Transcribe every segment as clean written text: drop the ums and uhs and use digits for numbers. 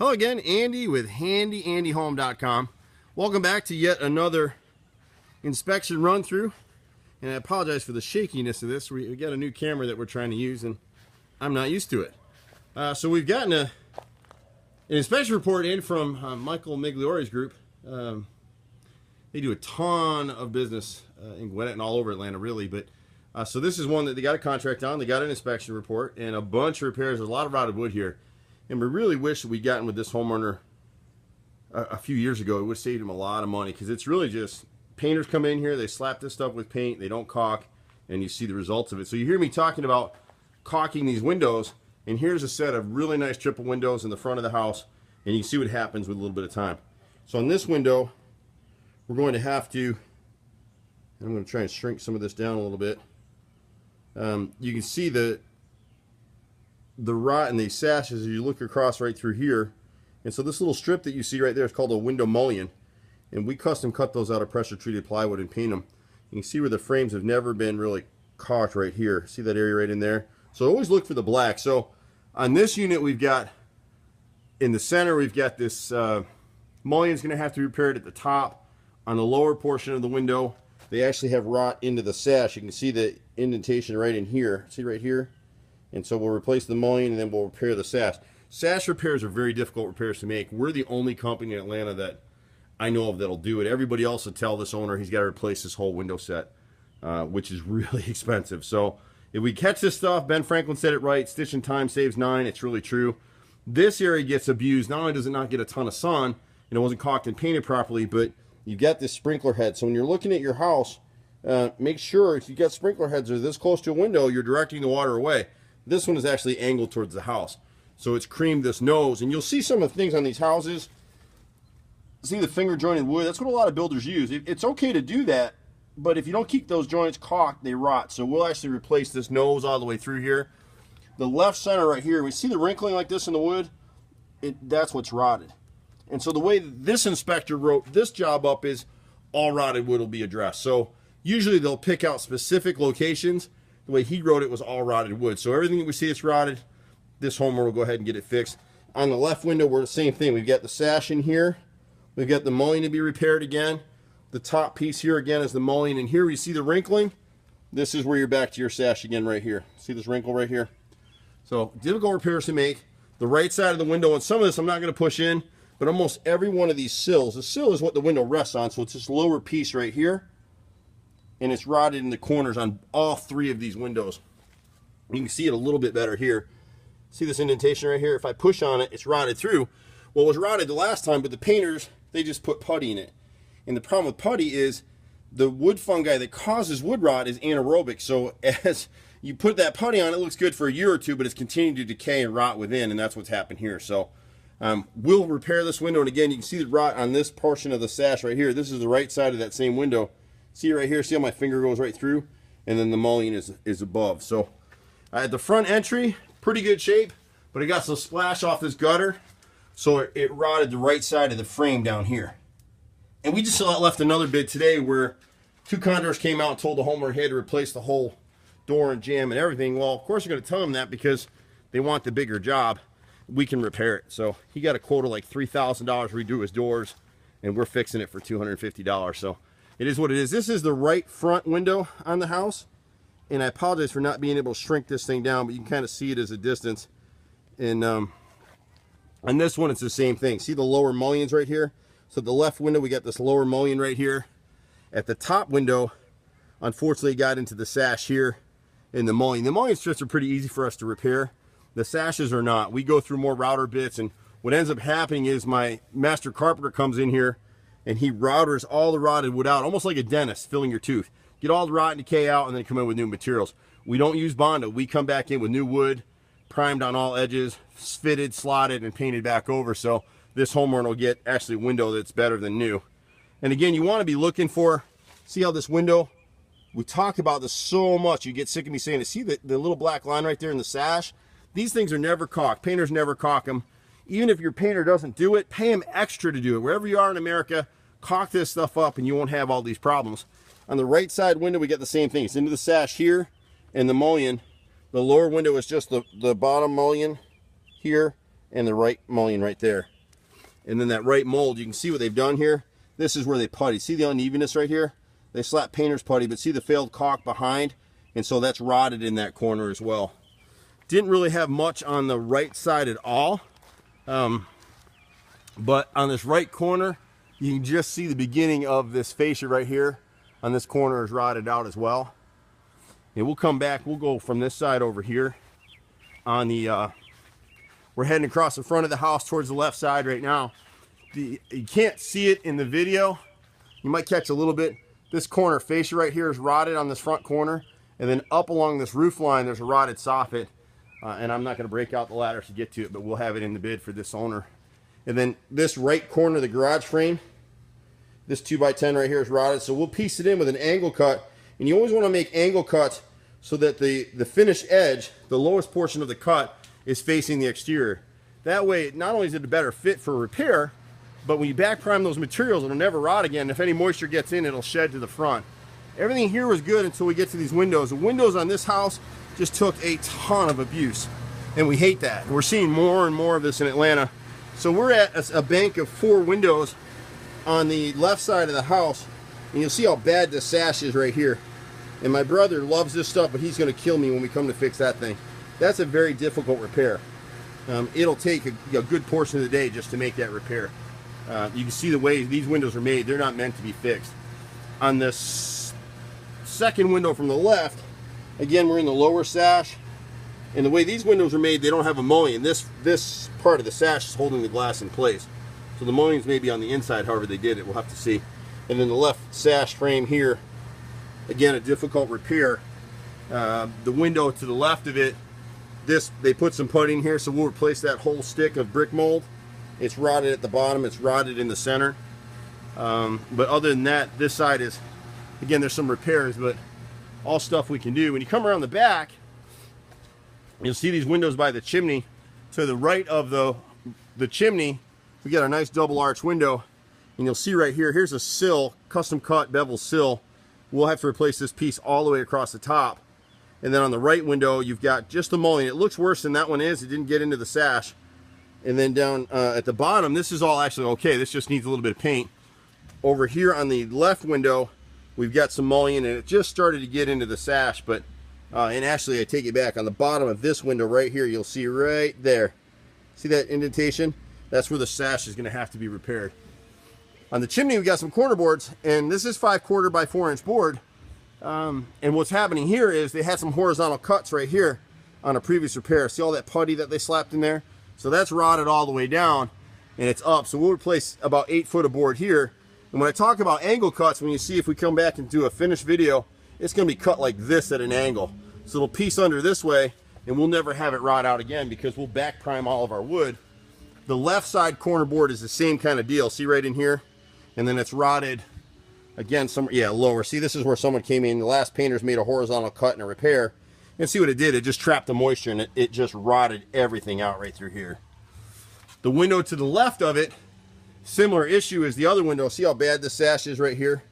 Hello again, Andy with HandyANDYHome.com. Welcome back to yet another inspection run through. And I apologize for the shakiness of this. We got a new camera that we're trying to use and I'm not used to it. So we've gotten an inspection report in from Michael Migliori's group. They do a ton of business in Gwinnett and all over Atlanta, really. But so this is one that they got a contract on. They got an inspection report and a bunch of repairs. There's a lot of rotted wood here. And we really wish that we'd gotten with this homeowner a few years ago. It would have saved him a lot of money, because it's really just painters come in here, they slap this stuff with paint, they don't caulk, and you see the results of it. So you hear me talking about caulking these windows, and here's a set of really nice triple windows in the front of the house, and you can see what happens with a little bit of time. So on this window, we're going to have to, and I'm going to try and shrink some of this down a little bit. You can see the rot in these sashes as you look across right through here. And so this little strip that you see right there is called a window mullion, and we custom cut those out of pressure treated plywood and paint them. You can see where the frames have never been really caulked right here. See that area right in there? So always look for the black. So on this unit, we've got in the center, we've got this mullion's going to have to be repaired at the top. On the lower portion of the window, they actually have rot into the sash. You can see the indentation right in here. See right here? And so we'll replace the mullion and then we'll repair the sash. Sash repairs are very difficult repairs to make. We're the only company in Atlanta that I know of that'll do it. Everybody else will tell this owner he's got to replace this whole window set, which is really expensive. So if we catch this stuff, Ben Franklin said it right, stitching time saves 9. It's really true. This area gets abused. Not only does it not get a ton of sun, and it wasn't caulked and painted properly, but you've got this sprinkler head. So when you're looking at your house, make sure if you've got sprinkler heads that are this close to a window, you're directing the water away. This one is actually angled towards the house. So it's creamed this nose. And you'll see some of the things on these houses. See the finger jointed wood? That's what a lot of builders use. It's okay to do that, but if you don't keep those joints caulked, they rot. So we'll actually replace this nose all the way through here. The left center right here, we see the wrinkling like this in the wood? That's what's rotted. And so the way this inspector wrote this job up is all rotted wood will be addressed. So usually they'll pick out specific locations. The way he wrote it was all rotted wood. So everything that we see that's rotted, this homeowner will go ahead and get it fixed. On the left window, we're the same thing. We've got the sash in here. We've got the mullion to be repaired again. The top piece here again is the mullion. And here we see the wrinkling. This is where you're back to your sash again right here. See this wrinkle right here? So difficult repairs to make. The right side of the window, and some of this I'm not going to push in, but almost every one of these sills, the sill is what the window rests on, so it's this lower piece right here. And it's rotted in the corners on all 3 of these windows. You can see it a little bit better here. See this indentation right here? If I push on it, it's rotted through. Well, it was rotted the last time, but the painters, they just put putty in it. And the problem with putty is the wood fungi that causes wood rot is anaerobic. So as you put that putty on, it looks good for a year or 2, but it's continuing to decay and rot within, and that's what's happened here. So we'll repair this window. And again, you can see the rot on this portion of the sash right here. This is the right side of that same window. See right here, see how my finger goes right through? And then the mullion is above. So at the front entry, pretty good shape, but it got some splash off this gutter. So it rotted the right side of the frame down here. And we just left another bid today where 2 contractors came out and told the homeowner he had to replace the whole door and jamb and everything. Well, of course you're going to tell them that because they want the bigger job. We can repair it. So he got a quote of like $3,000 to redo his doors, and we're fixing it for $250. So it is what it is. This is the right front window on the house, and I apologize for not being able to shrink this thing down, but you can kind of see it as a distance. And on this one, it's the same thing. See the lower mullions right here? So the left window, we got this lower mullion right here. At the top window, unfortunately, got into the sash here in the mullion. The mullion strips are pretty easy for us to repair. The sashes are not. We go through more router bits, and what ends up happening is my master carpenter comes in here and he routers all the rotted wood out, almost like a dentist filling your tooth. Get all the rot and decay out and then come in with new materials. We don't use bondo. We come back in with new wood, primed on all edges, fitted, slotted, and painted back over. So this homeowner will get actually a window that's better than new. And again, you want to be looking for, see how this window, we talk about this so much, you get sick of me saying it. See the little black line right there in the sash? These things are never caulked. Painters never caulk them. Even if your painter doesn't do it, pay him extra to do it. Wherever you are in America, caulk this stuff up and you won't have all these problems. On the right side window, we get the same thing. It's into the sash here and the mullion. The lower window is just the bottom mullion here and the right mullion right there. and then that right mold. You can see what they've done here. This is where they putty. See the unevenness right here? They slap painter's putty, but see the failed caulk behind? And so that's rotted in that corner as well. Didn't really have much on the right side at all. But on this right corner, you can just see the beginning of this fascia right here. On this corner is rotted out as well. And we'll come back, we'll go from this side over here. On the, we're heading across the front of the house towards the left side right now. You can't see it in the video. You might catch a little bit. This corner fascia right here is rotted on this front corner. And then up along this roof line, there's a rotted soffit. And I'm not going to break out the ladder to get to it, but we'll have it in the bid for this owner. And then this right corner of the garage frame, this 2x10 right here is rotted. So we'll piece it in with an angle cut. And you always want to make angle cuts so that the finished edge, the lowest portion of the cut, is facing the exterior. That way, not only is it a better fit for repair, but when you back prime those materials, it'll never rot again. If any moisture gets in, it'll shed to the front. Everything here was good until we get to these windows. The windows on this house just took a ton of abuse, and we hate that. We're seeing more and more of this in Atlanta. So we're at a bank of 4 windows on the left side of the house, and you'll see how bad the sash is right here. And my brother loves this stuff, but he's going to kill me when we come to fix that thing. That's a very difficult repair. It'll take a good portion of the day just to make that repair. You can see the way these windows are made. They're not meant to be fixed. On this second window from the left, again, we're in the lower sash. And the way these windows are made, they don't have a mullion. This part of the sash is holding the glass in place. So the mullions may be on the inside, however they did it. We'll have to see. And then the left sash frame here, again, a difficult repair. The window to the left of it, they put some putty in here, so we'll replace that whole stick of brick mold. It's rotted at the bottom, it's rotted in the center. But other than that, this side is, again, there's some repairs, but all stuff we can do. When you come around the back, you'll see these windows by the chimney. To the right of the chimney, we got a nice double arch window, and you'll see right here, here's a sill, custom cut bevel sill. We'll have to replace this piece all the way across the top. And then on the right window, you've got just the mullion. It looks worse than that one is. It didn't get into the sash. And then down at the bottom, this is all actually okay. This just needs a little bit of paint. Over here on the left window, we've got some mullion, and it just started to get into the sash. But and actually, I take it back. On the bottom of this window right here, you'll see right there. See that indentation? That's where the sash is going to have to be repaired. On the chimney, we got some corner boards, and this is 5/4 by 4-inch board. And what's happening here is they had some horizontal cuts right here on a previous repair. See all that putty that they slapped in there? So that's rotted all the way down, and it's up. So we'll replace about 8 foot of board here. And when I talk about angle cuts, when you see if we come back and do a finished video, it's going to be cut like this at an angle. So it'll piece under this way, and we'll never have it rot out again because we'll back prime all of our wood. The left side corner board is the same kind of deal. See right in here? And then it's rotted again, lower. See, this is where someone came in. The last painters made a horizontal cut and a repair. And see what it did? It just trapped the moisture, and it just rotted everything out right through here. The window to the left of it, similar issue as the other window. See how bad the sash is right here?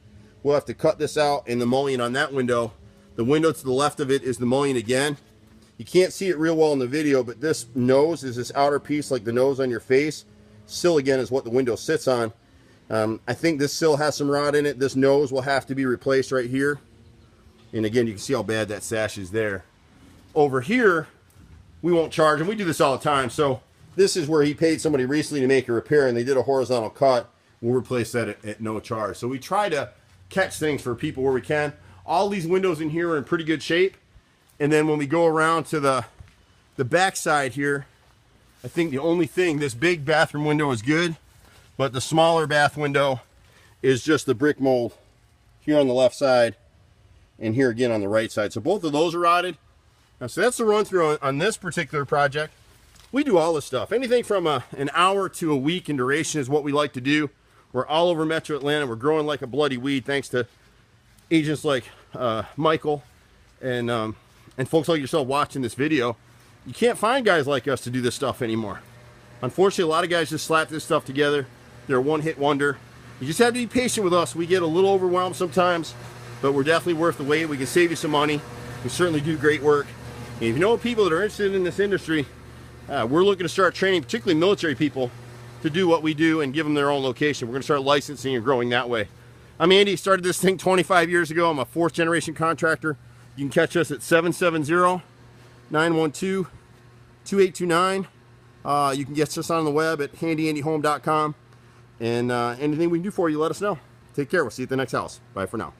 We'll have to cut this out, and the mullion on that window. The window to the left of it is the mullion again. You can't see it real well in the video, but this nose is this outer piece like the nose on your face. Sill again is what the window sits on. I think this sill has some rot in it. This nose will have to be replaced right here. And again, you can see how bad that sash is there. Over here, we won't charge, and we do this all the time. So this is where he paid somebody recently to make a repair, and they did a horizontal cut. We'll replace that at no charge. So we try to catch things for people where we can. All these windows in here are in pretty good shape. And then when we go around to the back side here, I think the only thing, this big bathroom window is good, but the smaller bath window is just the brick mold here on the left side and here again on the right side. So both of those are rotted. So that's the run through on this particular project. We do all this stuff. Anything from an hour to a week in duration is what we like to do. We're all over Metro Atlanta. We're growing like a bloody weed thanks to agents like Michael and folks like yourself watching this video. You can't find guys like us to do this stuff anymore. Unfortunately, a lot of guys just slap this stuff together. They're a one-hit wonder. You just have to be patient with us. We get a little overwhelmed sometimes, but we're definitely worth the wait. We can save you some money. We certainly do great work. And if you know people that are interested in this industry, we're looking to start training, particularly military people, to do what we do and give them their own location. We're going to start licensing and growing that way. I'm Andy, started this thing 25 years ago. I'm a 4th generation contractor. You can catch us at 770-912-2829. You can get us on the web at HandyANDYHome.com. And anything we can do for you, let us know. Take care. We'll see you at the next house. Bye for now.